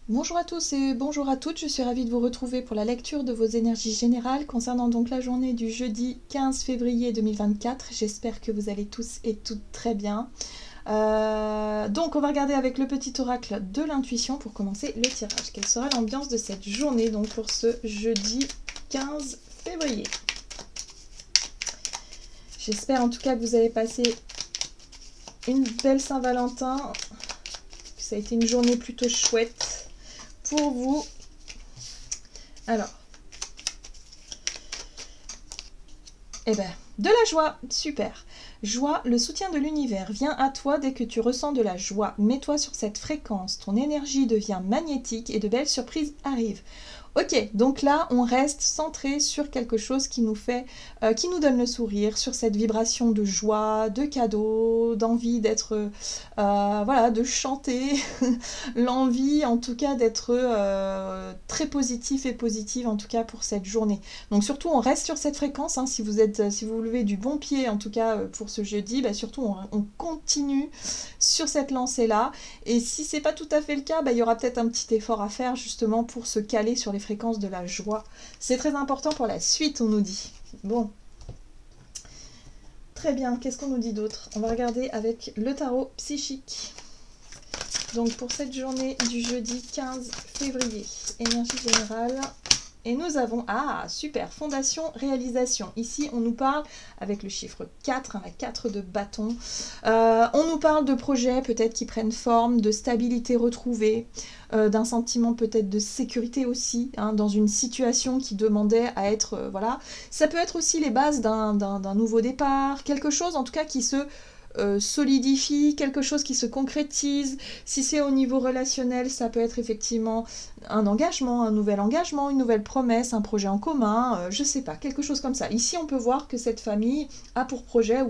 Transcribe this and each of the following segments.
Bonjour à tous et bonjour à toutes, je suis ravie de vous retrouver pour la lecture de vos énergies générales concernant donc la journée du jeudi 15 février 2024. J'espère que vous allez tous et toutes très bien. Donc on va regarder avec le petit oracle de l'intuition pour commencer le tirage. Quelle sera l'ambiance de cette journée donc pour ce jeudi 15 février? J'espère en tout cas que vous avez passé une belle Saint-Valentin, que ça a été une journée plutôt chouette pour vous. Alors, de la joie, super. Joie, le soutien de l'univers vient à toi dès que tu ressens de la joie. Mets-toi sur cette fréquence, ton énergie devient magnétique et de belles surprises arrivent. Ok, donc là, on reste centré sur quelque chose qui nous fait, qui nous donne le sourire, sur cette vibration de joie, de cadeau, d'envie d'être, voilà, de chanter, l'envie en tout cas d'être très positif et positive en tout cas pour cette journée. Donc surtout, on reste sur cette fréquence. Hein, si vous vous levez du bon pied en tout cas pour ce jeudi, surtout on continue sur cette lancée-là. Et si c'est pas tout à fait le cas, il y aura peut-être un petit effort à faire justement pour se caler sur les fréquences de la joie. C'est très important pour la suite, on nous dit. Bon. Très bien, qu'est-ce qu'on nous dit d'autre? On va regarder avec le tarot psychique. Donc pour cette journée du jeudi 15 février, énergie générale. Et nous avons, super, fondation, réalisation. Ici, on nous parle, avec le chiffre 4, la 4 de bâton, on nous parle de projets peut-être qui prennent forme, de stabilité retrouvée, d'un sentiment peut-être de sécurité aussi, hein, dans une situation qui demandait à être, voilà. Ça peut être aussi les bases d'un nouveau départ, quelque chose en tout cas qui se solidifie, quelque chose qui se concrétise. Si c'est au niveau relationnel, ça peut être effectivement un engagement, un nouvel engagement, une nouvelle promesse, un projet en commun, je sais pas, quelque chose comme ça. Ici, on peut voir que cette famille a pour projet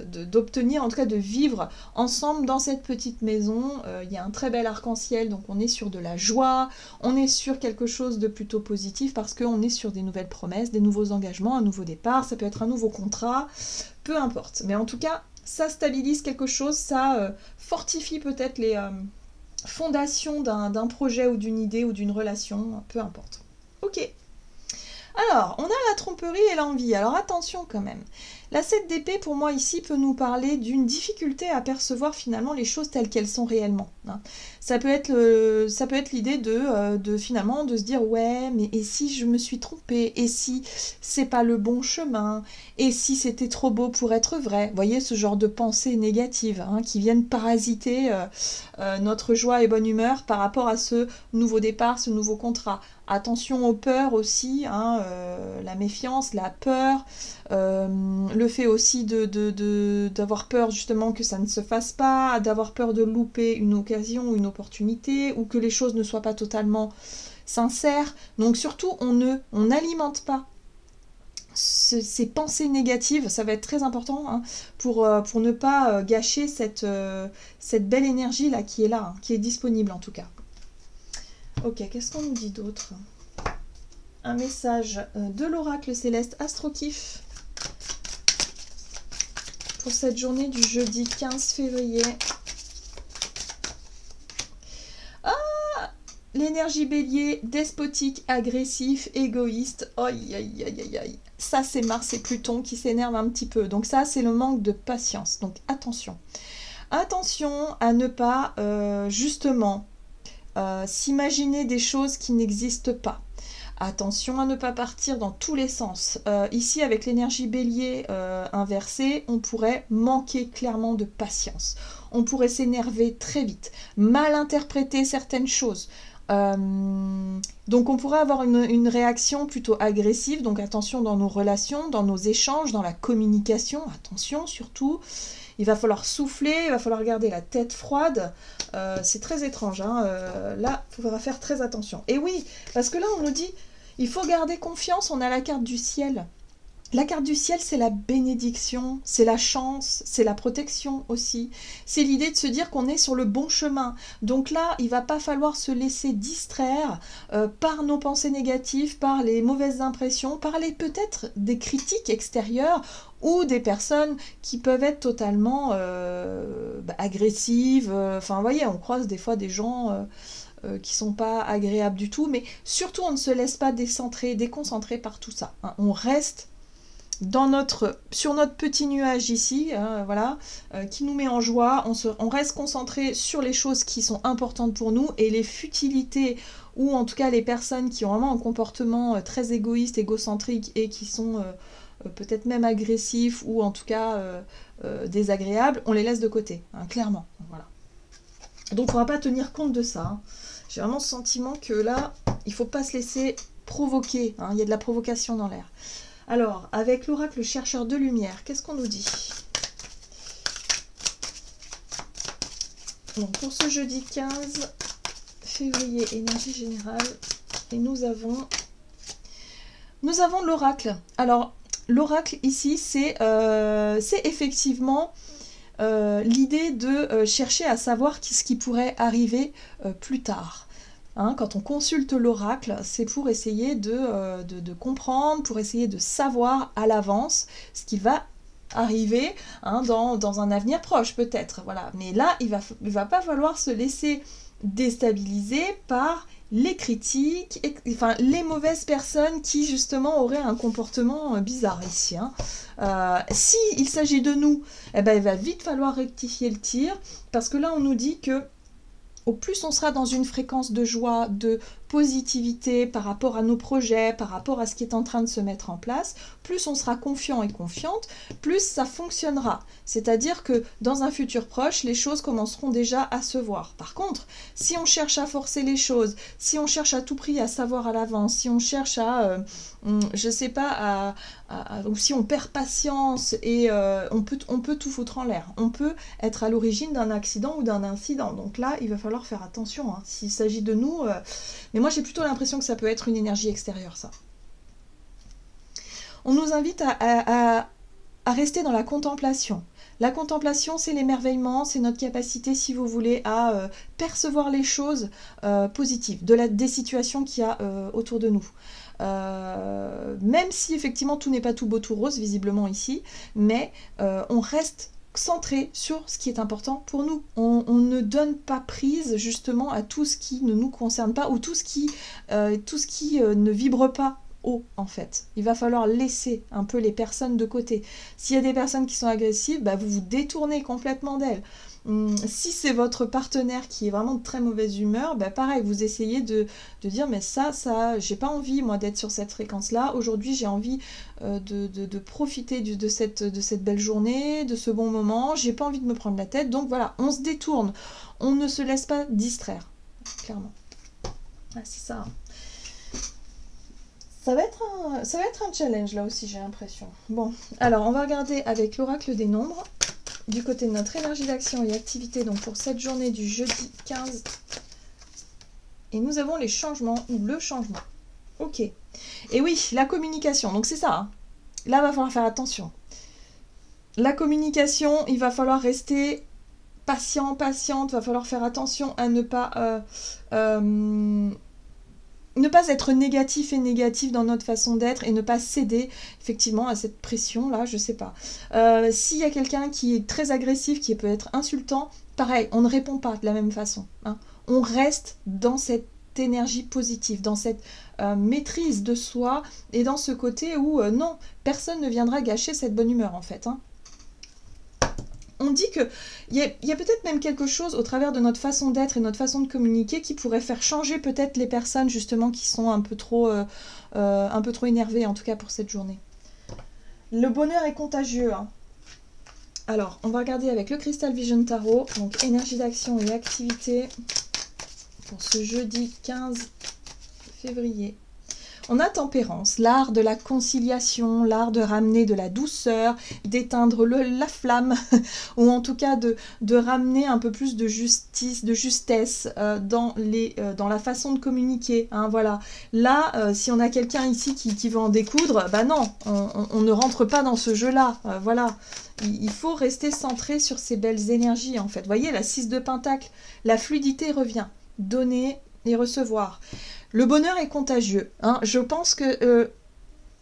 d'obtenir, en tout cas de vivre ensemble dans cette petite maison. Il y a un très bel arc-en-ciel, donc on est sur de la joie, on est sur quelque chose de plutôt positif parce qu'on est sur des nouvelles promesses, des nouveaux engagements, un nouveau départ, ça peut être un nouveau contrat, peu importe. Mais en tout cas, ça stabilise quelque chose, ça fortifie peut-être les fondations d'un projet ou d'une idée ou d'une relation, peu importe. Ok. Alors, on a la tromperie et l'envie. Alors attention quand même. La 7 d'épée, pour moi, ici, peut nous parler d'une difficulté à percevoir finalement les choses telles qu'elles sont réellement. Hein. Ça peut être l'idée de finalement de se dire ouais, mais et si je me suis trompée? Et si c'est pas le bon chemin? Et si c'était trop beau pour être vrai? Vous voyez, ce genre de pensées négatives hein, qui viennent parasiter notre joie et bonne humeur par rapport à ce nouveau départ, ce nouveau contrat. Attention aux peurs aussi, hein, la méfiance, la peur, le fait aussi d'avoir peur justement que ça ne se fasse pas, d'avoir peur de louper une occasion ou une opportunité, ou que les choses ne soient pas totalement sincères. Donc surtout, on n'alimente pas ces pensées négatives, ça va être très important hein, pour ne pas gâcher cette belle énergie là qui est là, hein, qui est disponible en tout cas. Ok, qu'est-ce qu'on nous dit d'autre? Un message de l'oracle céleste Astrokif pour cette journée du jeudi 15 février. L'énergie bélier, despotique, agressif, égoïste. Aïe, aïe, aïe, aïe, aïe. Ça, c'est Mars et Pluton qui s'énervent un petit peu. Donc ça, c'est le manque de patience. Donc attention. Attention à ne pas, justement, s'imaginer des choses qui n'existent pas. Attention à ne pas partir dans tous les sens. Ici, avec l'énergie bélier inversée, on pourrait manquer clairement de patience. On pourrait s'énerver très vite, mal interpréter certaines choses. Donc on pourrait avoir une réaction plutôt agressive, donc attention dans nos relations, dans nos échanges, dans la communication, attention surtout. Il va falloir souffler, il va falloir garder la tête froide. C'est très étrange, hein. Là, il faudra faire très attention. Et oui, parce que là, on nous dit, il faut garder confiance, on a la carte du ciel. La carte du ciel, c'est la bénédiction, c'est la chance, c'est la protection aussi. C'est l'idée de se dire qu'on est sur le bon chemin. Donc là, il ne va pas falloir se laisser distraire par nos pensées négatives, par les mauvaises impressions, par peut-être des critiques extérieures ou des personnes qui peuvent être totalement agressives. Enfin, vous voyez, on croise des fois des gens qui sont pas agréables du tout, mais surtout on ne se laisse pas déconcentrer par tout ça. Hein. On reste sur notre petit nuage ici, voilà, qui nous met en joie. On reste concentré sur les choses qui sont importantes pour nous, et les futilités, ou en tout cas les personnes qui ont vraiment un comportement très égoïste, égocentrique, et qui sont peut-être même agressifs, ou en tout cas désagréables, on les laisse de côté, hein, clairement. Voilà. Donc on ne va pas tenir compte de ça. Hein. J'ai vraiment ce sentiment que là, il ne faut pas se laisser provoquer. Hein. Il y a de la provocation dans l'air. Alors, avec l'oracle chercheur de lumière, qu'est-ce qu'on nous dit? Donc, pour ce jeudi 15 février, énergie générale, et nous avons l'oracle. Alors, l'oracle ici, c'est effectivement l'idée de chercher à savoir ce qui pourrait arriver plus tard. Hein, quand on consulte l'oracle, c'est pour essayer de comprendre, pour essayer de savoir à l'avance ce qui va arriver hein, dans un avenir proche peut-être. Voilà. Mais là, il va pas falloir se laisser déstabiliser par les critiques, enfin les mauvaises personnes qui justement auraient un comportement bizarre ici. Hein. Si il s'agit de nous, eh ben, il va vite falloir rectifier le tir, parce que là on nous dit que au plus on sera dans une fréquence de joie, de positivité par rapport à nos projets, par rapport à ce qui est en train de se mettre en place, plus on sera confiant et confiante, plus ça fonctionnera. C'est-à-dire que dans un futur proche, les choses commenceront déjà à se voir. Par contre, si on cherche à forcer les choses, si on cherche à tout prix à savoir à l'avance, si on cherche à, je sais pas, ou si on perd patience et on peut tout foutre en l'air. On peut être à l'origine d'un accident ou d'un incident. Donc là, il va falloir faire attention. Hein. S'il s'agit de nous... Mais moi, j'ai plutôt l'impression que ça peut être une énergie extérieure, ça. On nous invite à rester dans la contemplation. La contemplation, c'est l'émerveillement, c'est notre capacité, si vous voulez, à percevoir les choses positives, des situations qu'il y a autour de nous. Même si, effectivement, tout n'est pas tout beau, tout rose, visiblement ici, mais on reste centré sur ce qui est important pour nous. On ne donne pas prise justement à tout ce qui ne nous concerne pas, ou tout ce qui ne vibre pas haut en fait. Il va falloir laisser un peu les personnes de côté. S'il y a des personnes qui sont agressives, bah, vous vous détournez complètement d'elles. Si c'est votre partenaire qui est vraiment de très mauvaise humeur, bah pareil, vous essayez de dire mais ça, j'ai pas envie moi d'être sur cette fréquence-là. Aujourd'hui, j'ai envie de profiter de cette belle journée, de ce bon moment. J'ai pas envie de me prendre la tête. Donc voilà, on se détourne. On ne se laisse pas distraire, clairement. Ah, c'est ça. Ça va être un challenge là aussi, j'ai l'impression. Bon, alors on va regarder avec l'oracle des nombres. Du côté de notre énergie d'action et activité, donc pour cette journée du jeudi 15. Et nous avons les changements, ou le changement. Ok. Et oui, la communication, donc c'est ça. Hein. Là, il va falloir faire attention. La communication, il va falloir rester patiente, il va falloir faire attention à ne pas être négatif dans notre façon d'être, et ne pas céder effectivement à cette pression là, je sais pas. S'il y a quelqu'un qui est très agressif, qui peut être insultant, pareil, on ne répond pas de la même façon. Hein. On reste dans cette énergie positive, dans cette maîtrise de soi, et dans ce côté où non, personne ne viendra gâcher cette bonne humeur en fait. Hein. On dit qu'il y a peut-être même quelque chose au travers de notre façon d'être et notre façon de communiquer qui pourrait faire changer peut-être les personnes justement qui sont un peu trop énervées, en tout cas pour cette journée. Le bonheur est contagieux. Hein. Alors, on va regarder avec le Crystal Vision Tarot, donc énergie d'action et activité pour ce jeudi 15 février. On a Tempérance, l'art de la conciliation, l'art de ramener de la douceur, d'éteindre la flamme, ou en tout cas de ramener un peu plus de justice, de justesse dans la façon de communiquer. Hein, voilà. Là, si on a quelqu'un ici qui veut en découdre, bah non, on ne rentre pas dans ce jeu-là. Voilà. Il faut rester centré sur ces belles énergies, en fait. Vous voyez, la 6 de Pentacle, la fluidité revient. Donner et recevoir. Le bonheur est contagieux. Hein. Je pense que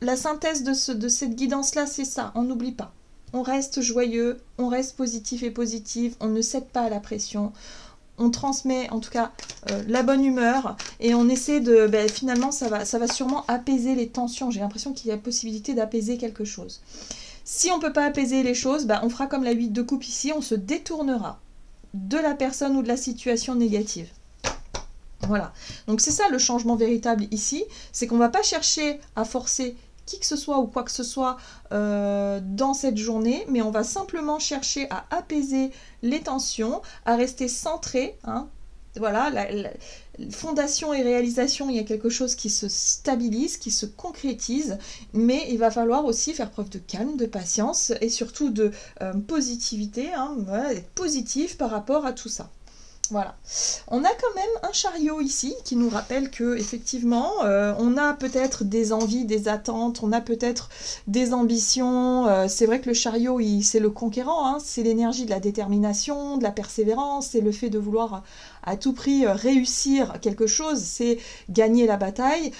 la synthèse de cette guidance-là, c'est ça. On n'oublie pas. on reste joyeux, on reste positif et positive, on ne cède pas à la pression, on transmet en tout cas la bonne humeur et on essaie de... finalement, ça va sûrement apaiser les tensions. J'ai l'impression qu'il y a possibilité d'apaiser quelque chose. Si on ne peut pas apaiser les choses, on fera comme la 8 de coupe ici, on se détournera de la personne ou de la situation négative. Voilà, donc c'est ça le changement véritable ici, c'est qu'on ne va pas chercher à forcer qui que ce soit ou quoi que ce soit dans cette journée, mais on va simplement chercher à apaiser les tensions, à rester centré, hein. Voilà, la fondation et réalisation, il y a quelque chose qui se stabilise, qui se concrétise, mais il va falloir aussi faire preuve de calme, de patience et surtout de positivité, hein, voilà, être positif par rapport à tout ça. Voilà, on a quand même un chariot ici qui nous rappelle que effectivement on a peut-être des envies, des attentes, on a peut-être des ambitions. C'est vrai que le chariot c'est le conquérant, hein, c'est l'énergie de la détermination, de la persévérance, c'est le fait de vouloir à tout prix réussir quelque chose, c'est gagner la bataille.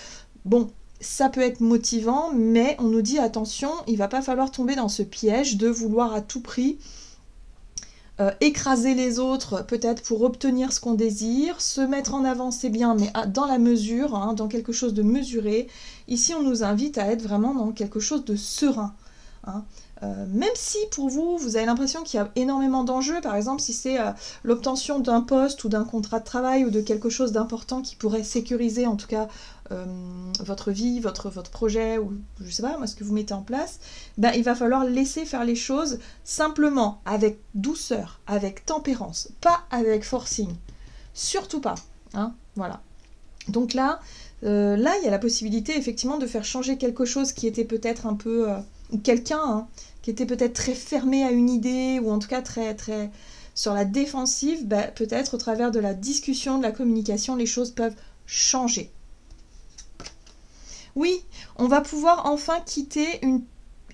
Bon, ça peut être motivant, mais on nous dit attention, il va pas falloir tomber dans ce piège de vouloir à tout prix écraser les autres peut-être pour obtenir ce qu'on désire, se mettre en avant c'est bien mais dans la mesure, hein, dans quelque chose de mesuré. Ici on nous invite à être vraiment dans quelque chose de serein, hein. Même si pour vous, vous avez l'impression qu'il y a énormément d'enjeux, par exemple si c'est l'obtention d'un poste ou d'un contrat de travail ou de quelque chose d'important qui pourrait sécuriser en tout cas votre vie, votre projet ou je sais pas moi ce que vous mettez en place, il va falloir laisser faire les choses simplement, avec douceur, avec tempérance, pas avec forcing, surtout pas, hein, voilà. Donc là, il y a la possibilité effectivement de faire changer quelque chose qui était peut-être un peu... quelqu'un hein, qui était peut-être très fermé à une idée ou en tout cas très sur la défensive, peut-être au travers de la discussion, de la communication, les choses peuvent changer. Oui, on va pouvoir enfin quitter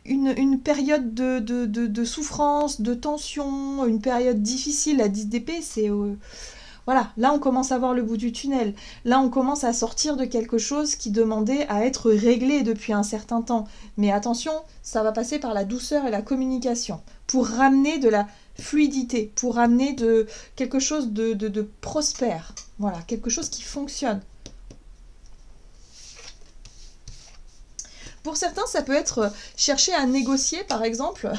une période de souffrance, de tension, une période difficile. La 10 d'épée, c'est... voilà, là on commence à voir le bout du tunnel. Là on commence à sortir de quelque chose qui demandait à être réglé depuis un certain temps. Mais attention, ça va passer par la douceur et la communication pour ramener de la fluidité, pour ramener quelque chose de prospère. Voilà, quelque chose qui fonctionne. Pour certains, ça peut être chercher à négocier, par exemple,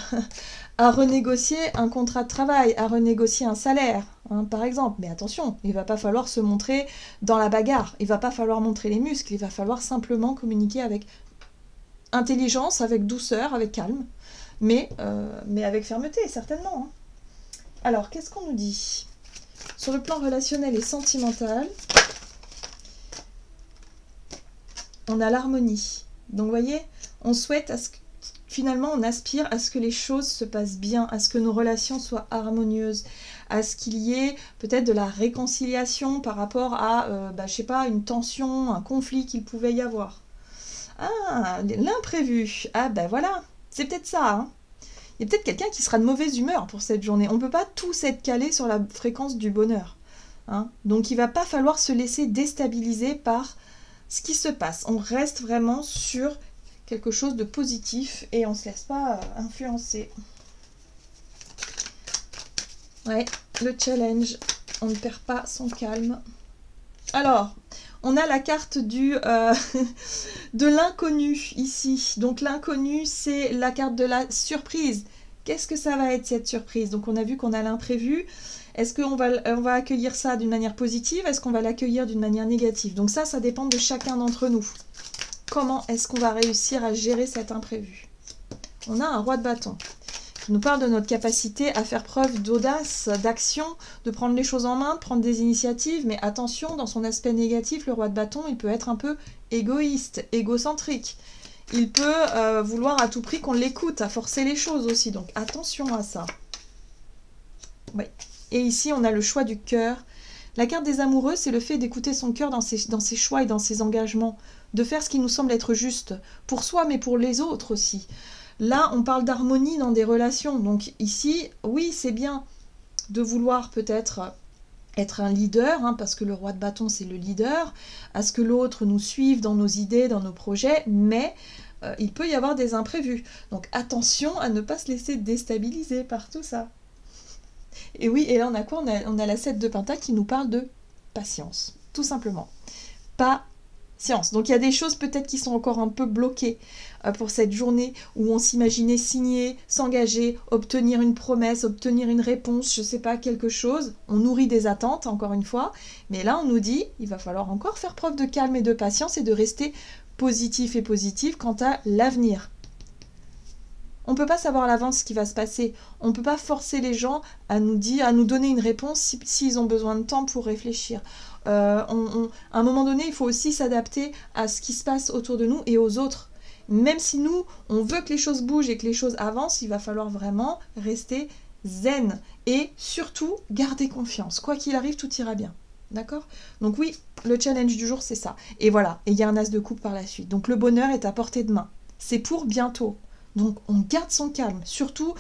à renégocier un contrat de travail, à renégocier un salaire, hein, par exemple. Mais attention, il ne va pas falloir se montrer dans la bagarre, il ne va pas falloir montrer les muscles, il va falloir simplement communiquer avec intelligence, avec douceur, avec calme, mais avec fermeté, certainement. Hein. Alors, qu'est-ce qu'on nous dit? Sur le plan relationnel et sentimental, on a l'harmonie. Donc, vous voyez, on souhaite finalement, on aspire à ce que les choses se passent bien, à ce que nos relations soient harmonieuses, à ce qu'il y ait peut-être de la réconciliation par rapport à, je sais pas, une tension, un conflit qu'il pouvait y avoir. Ah, l'imprévu. Ah, voilà, c'est peut-être ça, hein. Il y a peut-être quelqu'un qui sera de mauvaise humeur pour cette journée. On ne peut pas tous être calé sur la fréquence du bonheur, hein. Donc, il ne va pas falloir se laisser déstabiliser par ce qui se passe. On reste vraiment sur quelque chose de positif et on ne se laisse pas influencer. Ouais, le challenge, on ne perd pas son calme. Alors, on a la carte de l'inconnu ici. Donc l'inconnu, c'est la carte de la surprise. Qu'est-ce que ça va être cette surprise? Donc on a vu qu'on a l'imprévu. Est-ce qu'on va accueillir ça d'une manière positive? Est-ce qu'on va l'accueillir d'une manière négative? Donc ça dépend de chacun d'entre nous. Comment est-ce qu'on va réussir à gérer cet imprévu? On a un roi de bâton qui nous parle de notre capacité à faire preuve d'audace, d'action, de prendre les choses en main, de prendre des initiatives. Mais attention, dans son aspect négatif, le roi de bâton, il peut être un peu égoïste, égocentrique. Il peut vouloir à tout prix qu'on l'écoute, à forcer les choses aussi. Donc attention à ça. Oui. Et ici, on a le choix du cœur. La carte des amoureux, c'est le fait d'écouter son cœur dans ses choix et dans ses engagements, de faire ce qui nous semble être juste, pour soi, mais pour les autres aussi. Là, on parle d'harmonie dans des relations. Donc ici, oui, c'est bien de vouloir peut-être être un leader, hein, parce que le roi de bâton, c'est le leader, à ce que l'autre nous suive dans nos idées, dans nos projets, mais il peut y avoir des imprévus. Donc attention à ne pas se laisser déstabiliser par tout ça. Et oui, et là on a quoi? On a la 7 de Pentacle qui nous parle de patience, tout simplement. Patience. Donc il y a des choses peut-être qui sont encore un peu bloquées pour cette journée où on s'imaginait signer, s'engager, obtenir une promesse, obtenir une réponse, je sais pas, quelque chose. On nourrit des attentes, encore une fois. Mais là on nous dit, il va falloir encore faire preuve de calme et de patience et de rester positif et positive quant à l'avenir. On ne peut pas savoir à l'avance ce qui va se passer. On ne peut pas forcer les gens à nous donner une réponse s'ils ont besoin de temps pour réfléchir. À un moment donné, il faut aussi s'adapter à ce qui se passe autour de nous et aux autres. Même si nous, on veut que les choses bougent et que les choses avancent, il va falloir vraiment rester zen. Et surtout, garder confiance. Quoi qu'il arrive, tout ira bien. D'accord? Donc oui, le challenge du jour, c'est ça. Et voilà, et il y a un as de coupe par la suite. Donc le bonheur est à portée de main. C'est pour bientôt. Donc on garde son calme, surtout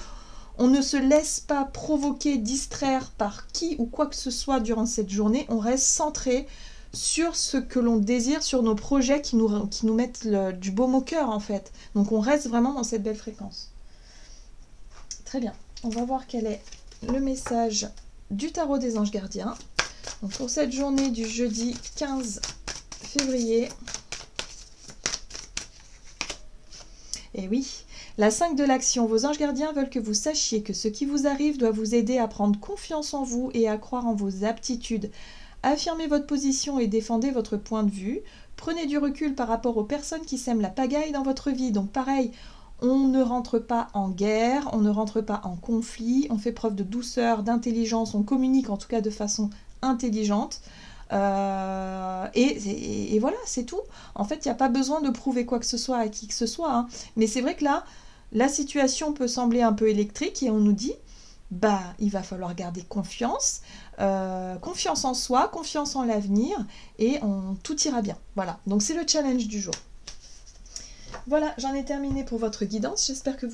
on ne se laisse pas provoquer, distraire par qui ou quoi que ce soit durant cette journée, on reste centré sur ce que l'on désire, sur nos projets qui nous mettent du baume au cœur en fait. Donc on reste vraiment dans cette belle fréquence. Très bien, on va voir quel est le message du tarot des anges gardiens. Donc pour cette journée du jeudi 15 février. Et oui, la 5 de l'action, vos anges gardiens veulent que vous sachiez que ce qui vous arrive doit vous aider à prendre confiance en vous et à croire en vos aptitudes. Affirmez votre position et défendez votre point de vue. Prenez du recul par rapport aux personnes qui sèment la pagaille dans votre vie. Donc pareil, on ne rentre pas en guerre, on ne rentre pas en conflit, on fait preuve de douceur, d'intelligence, on communique en tout cas de façon intelligente. Et voilà, c'est tout. En fait, il n'y a pas besoin de prouver quoi que ce soit à qui que ce soit. Hein. Mais c'est vrai que là, la situation peut sembler un peu électrique et on nous dit, bah, il va falloir garder confiance, confiance en soi, confiance en l'avenir et tout ira bien. Voilà, donc c'est le challenge du jour. Voilà, j'en ai terminé pour votre guidance. J'espère que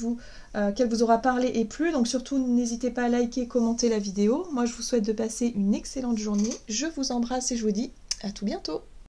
qu'elle vous aura parlé et plu. Donc surtout, n'hésitez pas à liker, commenter la vidéo. Moi, je vous souhaite de passer une excellente journée. Je vous embrasse et je vous dis à tout bientôt.